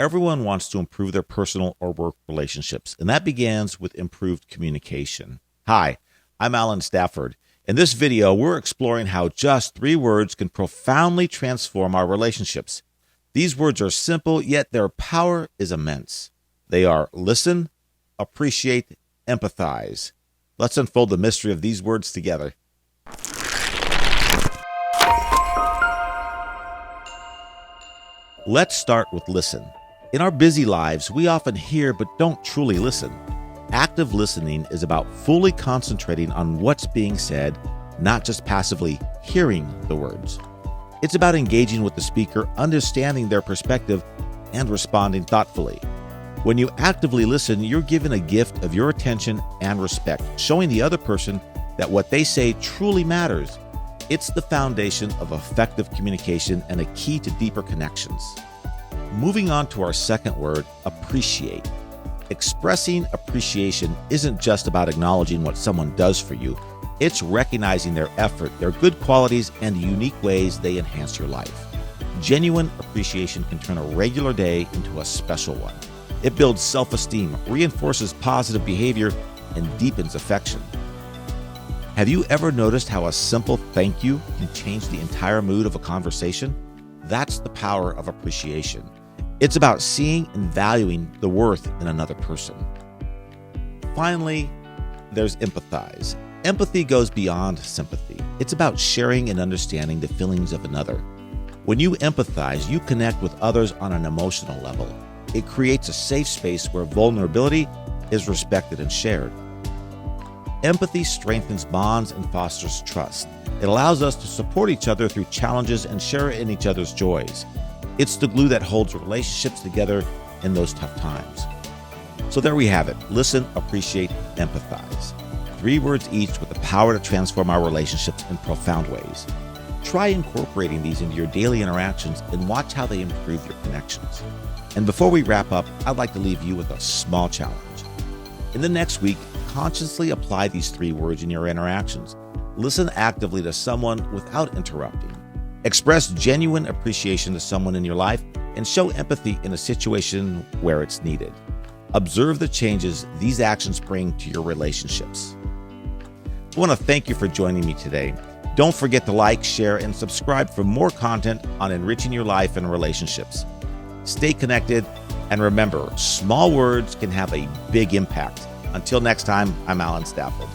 Everyone wants to improve their personal or work relationships, and that begins with improved communication. Hi, I'm Alan Stafford. In this video, we're exploring how just 3 words can profoundly transform our relationships. These words are simple, yet their power is immense. They are listen, appreciate, empathize. Let's unfold the mystery of these words together. Let's start with listen. In our busy lives, we often hear but don't truly listen. Active listening is about fully concentrating on what's being said, not just passively hearing the words. It's about engaging with the speaker, understanding their perspective, and responding thoughtfully. When you actively listen, you're given a gift of your attention and respect, showing the other person that what they say truly matters. It's the foundation of effective communication and a key to deeper connections. Moving on to our second word, appreciate. Expressing appreciation isn't just about acknowledging what someone does for you. It's recognizing their effort, their good qualities, and the unique ways they enhance your life. Genuine appreciation can turn a regular day into a special one. It builds self-esteem, reinforces positive behavior, and deepens affection. Have you ever noticed how a simple thank you can change the entire mood of a conversation? That's the power of appreciation. It's about seeing and valuing the worth in another person. Finally, there's empathize. Empathy goes beyond sympathy. It's about sharing and understanding the feelings of another. When you empathize, you connect with others on an emotional level. It creates a safe space where vulnerability is respected and shared. Empathy strengthens bonds and fosters trust. It allows us to support each other through challenges and share in each other's joys. It's the glue that holds relationships together in those tough times. So there we have it. Listen, appreciate, empathize. 3 words each with the power to transform our relationships in profound ways. Try incorporating these into your daily interactions and watch how they improve your connections. And before we wrap up, I'd like to leave you with a small challenge. In the next week, consciously apply these 3 words in your interactions. Listen actively to someone without interrupting. Express genuine appreciation to someone in your life and show empathy in a situation where it's needed. Observe the changes these actions bring to your relationships. I want to thank you for joining me today. Don't forget to like, share, and subscribe for more content on enriching your life and relationships. Stay connected, and remember, small words can have a big impact. Until next time, I'm Alan Stafford.